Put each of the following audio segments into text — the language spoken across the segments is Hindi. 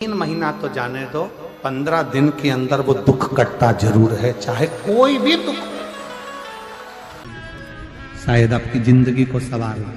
3 महीना तो जाने दो, 15 दिन के अंदर वो दुख कटता जरूर है, चाहे कोई भी दुख। शायद आपकी जिंदगी को सवार हो,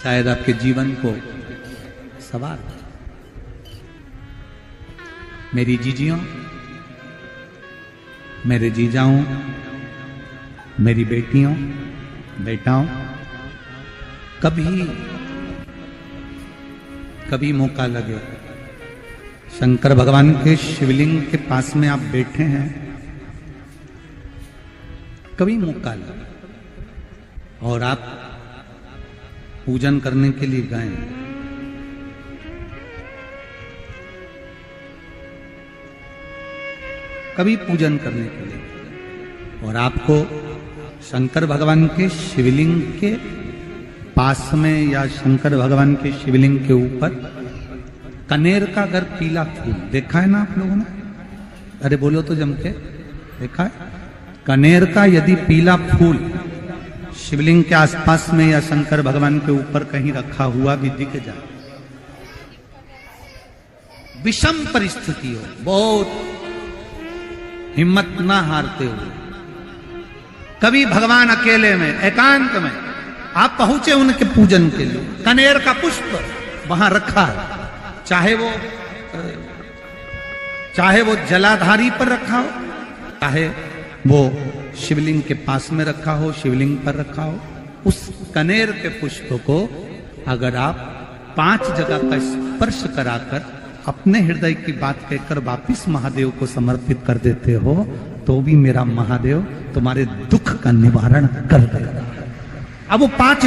शायद आपके जीवन को सवार हो। मेरी जीजियों, मेरे जीजाओं, मेरी बेटियों, बेटाओं, कभी मौका लगे, शंकर भगवान के शिवलिंग के पास में आप बैठे हैं, कभी मौका लगे और आप पूजन करने के लिए गए, कभी पूजन करने के लिए और आपको शंकर भगवान के शिवलिंग के पास में या शंकर भगवान के शिवलिंग के ऊपर कनेर का अगर पीला फूल देखा है ना आप लोगों ने? अरे बोलो तो जम के, देखा है? कनेर का यदि पीला फूल शिवलिंग के आसपास में या शंकर भगवान के ऊपर कहीं रखा हुआ भी दिख जाए, विषम परिस्थिति हो, बहुत हिम्मत ना हारते हुए, कभी भगवान अकेले में एकांत में आप पहुंचे उनके पूजन के लिए, कनेर का पुष्प वहां रखा है, चाहे वो जलाधारी पर रखा हो, चाहे वो शिवलिंग के पास में रखा हो, शिवलिंग पर रखा हो, उस कनेर के पुष्प को अगर आप 5 जगह का स्पर्श कराकर अपने हृदय की बात कहकर वापिस महादेव को समर्पित कर देते हो, तो भी मेरा महादेव तुम्हारे दुख का निवारण कर देगा। अब वो 5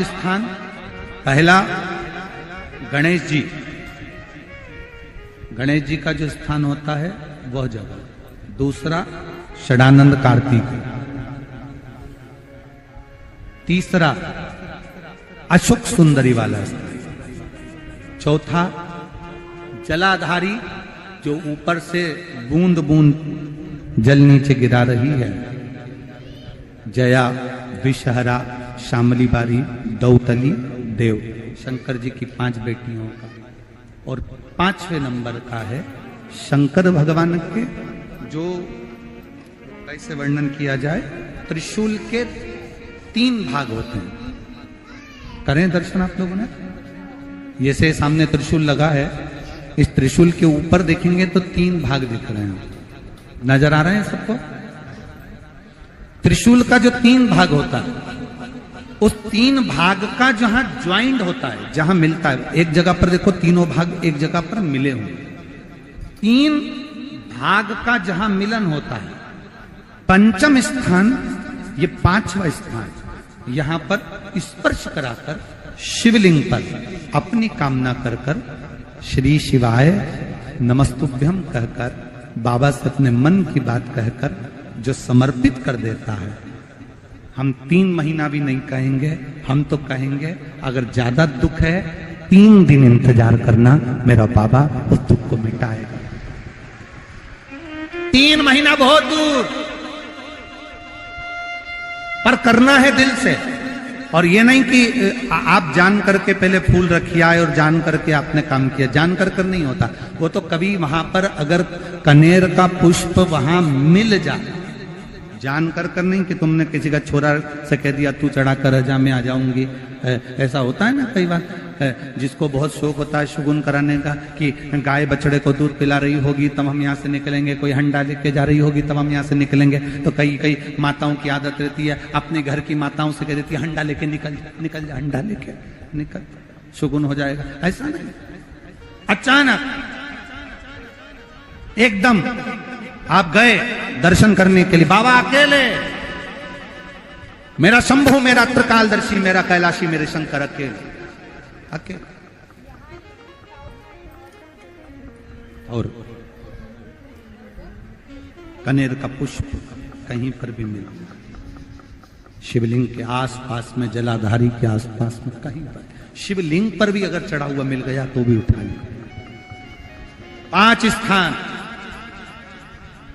स्थान, पहला गणेश जी, गणेश जी का जो स्थान होता है वह जगह, दूसरा षडानंद कार्तिक, तीसरा अशोक सुंदरी वाला स्थान, चौथा जलाधारी जो ऊपर से बूंद बूंद जल नीचे गिरा रही है, जया, विषहरा, शामली बारी, दौतली, देव, शंकर जी की 5 बेटियों का, और 5वें नंबर का है शंकर भगवान के, जो कैसे वर्णन किया जाए, त्रिशूल के 3 भाग होते हैं। करें दर्शन आप लोगों ने? ये से सामने त्रिशूल लगा है, इस त्रिशूल के ऊपर देखेंगे तो 3 भाग दिख रहे हैं, नजर आ रहे हैं सबको? त्रिशूल का जो 3 भाग होता है, उस 3 भाग का जहां ज्वाइंट होता है, जहां मिलता है, एक जगह पर देखो तीनों भाग एक जगह पर मिले हुए, 3 भाग का जहां मिलन होता है, 5वां स्थान, ये 5वां स्थान, यहां पर स्पर्श कराकर शिवलिंग पर अपनी कामना कर कर श्री शिवाय नमस्तुभ्यम कहकर बाबा से अपने मन की बात कहकर जो समर्पित कर देता है, हम 3 महीना भी नहीं कहेंगे, हम तो कहेंगे अगर ज्यादा दुख है 3 दिन इंतजार करना, मेरा बाबा उस दुख को मिटाएगा। 3 महीना बहुत दूर, पर करना है दिल से, और ये नहीं कि आप जान करके पहले फूल रखिए आए और जान करके आपने काम किया, जान कर नहीं होता वो तो। कभी वहां पर अगर कनेर का पुष्प वहां मिल जाए, जान कर नहीं कि तुमने किसी का छोरा से कह दिया तू चढ़ा कर जा मैं आ जाऊंगी, ऐसा होता है ना कई बार, जिसको बहुत शौक होता है शुगुन कराने का, कि गाय बछड़े को दूध पिला रही होगी तब हम यहाँ से निकलेंगे, कोई हंडा लेके जा रही होगी तब हम यहाँ से निकलेंगे, तो कई माताओं की आदत रहती है, अपने घर की माताओं से कह देती है हंडा लेके निकल जा, हंडा लेके निकल, शुगुन हो जाएगा। ऐसा नहीं, अचानक एकदम आप गए दर्शन करने के लिए, बाबा अकेले, मेरा शंभु, मेरा त्रिकालदर्शी, मेरा कैलाशी, मेरे शंकर अकेले, और कनेर का पुष्प कहीं पर भी मिला, शिवलिंग के आसपास में, जलाधारी के आसपास में, कहीं पर, शिवलिंग पर भी अगर चढ़ा हुआ मिल गया तो भी उठा लिया। 5 स्थान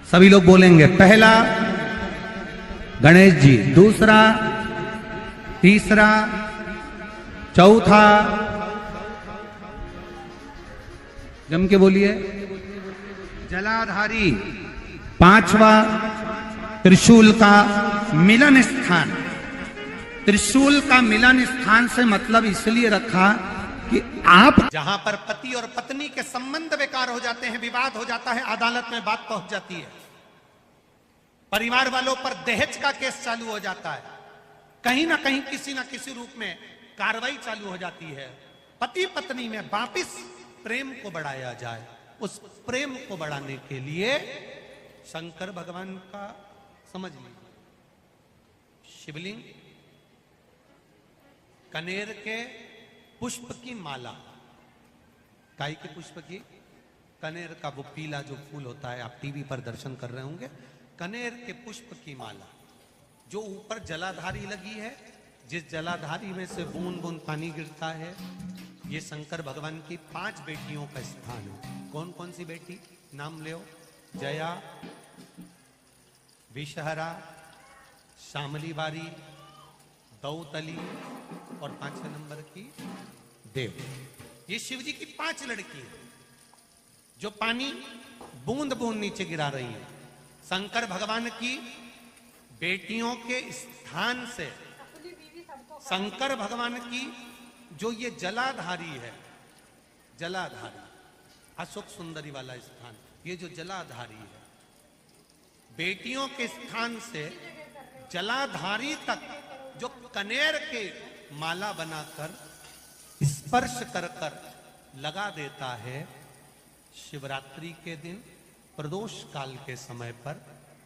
सभी लोग बोलेंगे, पहला गणेश जी, दूसरा तीसरा, चौथा, जम के बोलिए, जलाधारी। पांचवा, त्रिशूल का मिलन स्थान। त्रिशूल का मिलन स्थान से मतलब इसलिए रखा कि आप जहां पर पति और पत्नी के संबंध बेकार हो जाते हैं, विवाद हो जाता है, अदालत में बात पहुंच जाती है, परिवार वालों पर दहेज का केस चालू हो जाता है, कहीं ना कहीं किसी ना किसी रूप में कार्रवाई चालू हो जाती है, पति पत्नी में वापिस प्रेम को बढ़ाया जाए, उस प्रेम को बढ़ाने के लिए शंकर भगवान का समझ लीजिए शिवलिंग, कनेर के पुष्प की माला। काय के पुष्प की? कनेर का वो पीला जो फूल होता है, आप टीवी पर दर्शन कर रहे होंगे, कनेर के पुष्प की माला जो ऊपर जलाधारी लगी है, जिस जलाधारी में से बूंद बूंद पानी गिरता है, ये शंकर भगवान की 5 बेटियों का स्थान है। कौन कौन सी बेटी? नाम ले, जया, विषहरा, श्यामली बारी, दौतली और 5वें नंबर की देव। ये शिव जी की 5 लड़की है जो पानी बूंद बूंद नीचे गिरा रही है। शंकर भगवान की बेटियों के स्थान से शंकर भगवान की जो ये जलाधारी है, जलाधारी अशोक सुंदरी वाला स्थान, ये जो जलाधारी है, बेटियों के स्थान से जलाधारी तक जो कनेर के माला बनाकर स्पर्श कर कर लगा देता है, शिवरात्रि के दिन प्रदोष काल के समय पर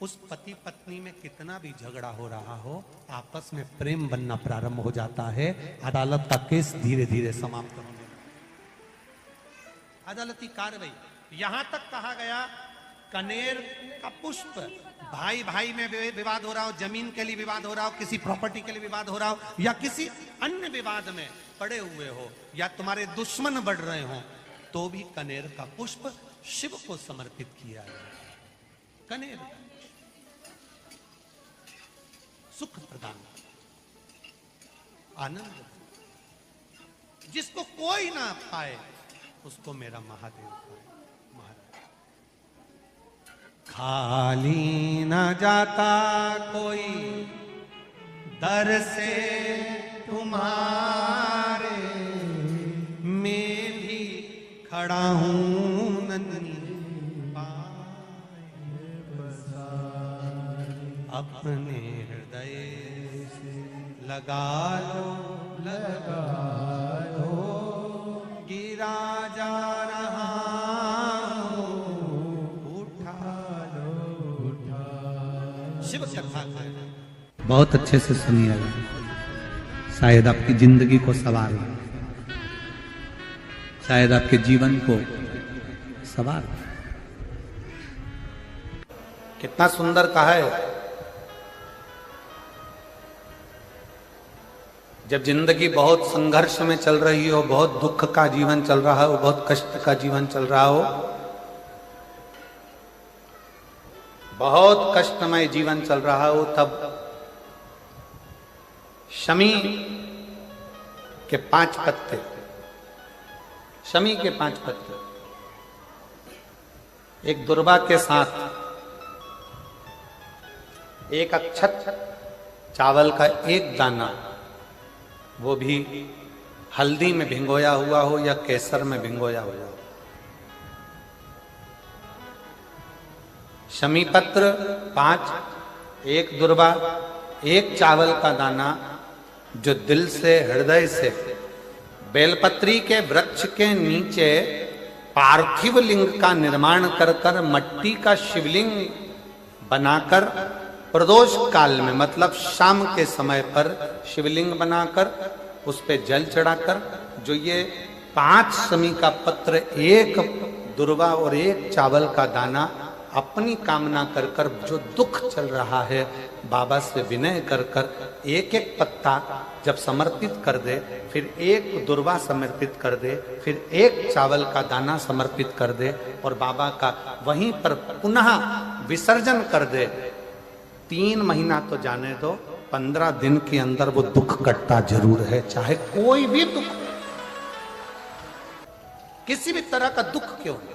उस पति पत्नी में कितना भी झगड़ा हो रहा हो, आपस में प्रेम बनना प्रारंभ हो जाता है। अदालत का केस धीरे धीरे समाप्त होने लगता है। अदालती कार्रवाई, यहां तक कहा गया कनेर का पुष्प, भाई भाई में विवाद हो रहा हो, जमीन के लिए विवाद हो रहा हो, किसी प्रॉपर्टी के लिए विवाद हो रहा हो, या किसी अन्य विवाद में पड़े हुए हो, या तुम्हारे दुश्मन बढ़ रहे हो, तो भी कनेर का पुष्प शिव को समर्पित किया जाए। कनेर का सुख प्रदान, आनंद, जिसको कोई ना पाए उसको मेरा महादेव पाए। खाली न जाता कोई दर से तुम्हारे, मैं भी खड़ा हूं नन्ही पाए अपने हृदय से लगा लो, लगा लो, गिरा जा रहा हूं, उठा लो, उठा। शिव कथा बहुत अच्छे से सुनिएगा, शायद आपकी जिंदगी को सवार हो, शायद आपके जीवन को सवार हो। कितना सुंदर कहा है। जब जिंदगी बहुत संघर्ष में चल रही हो, बहुत दुख का जीवन चल रहा हो, बहुत कष्ट का जीवन चल रहा हो, बहुत कष्टमय जीवन चल रहा हो, तब शमी के 5 पत्ते, शमी के 5 पत्ते, एक दुर्वा के साथ एक अक्षत चावल का एक दाना, वो भी हल्दी में भिंगोया हुआ हो या केसर में भिंगोया हुआ हो, शमी पत्र 5, एक दुर्वा, एक चावल का दाना, जो दिल से, हृदय से बेलपत्री के वृक्ष के नीचे पार्थिव लिंग का निर्माण कर कर मट्टी का शिवलिंग बनाकर प्रदोष काल में, मतलब शाम के समय पर शिवलिंग बनाकर उस पे जल चढ़ाकर, जो ये 5 शमी का पत्र, एक दुर्वा और एक चावल का दाना, अपनी कामना कर कर, जो दुख चल रहा है, बाबा से विनय कर कर एक एक पत्ता जब समर्पित कर दे, फिर एक दुर्वा समर्पित कर दे, फिर एक चावल का दाना समर्पित कर दे, और बाबा का वहीं पर पुनः विसर्जन कर दे। 3 महीना तो जाने दो, 15 दिन के अंदर वो दुख कटता जरूर है, चाहे कोई भी दुख, किसी भी तरह का दुख क्यों हो।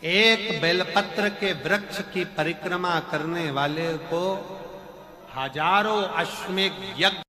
एक बेलपत्र के वृक्ष की परिक्रमा करने वाले को हजारों अश्वमेध यज्ञ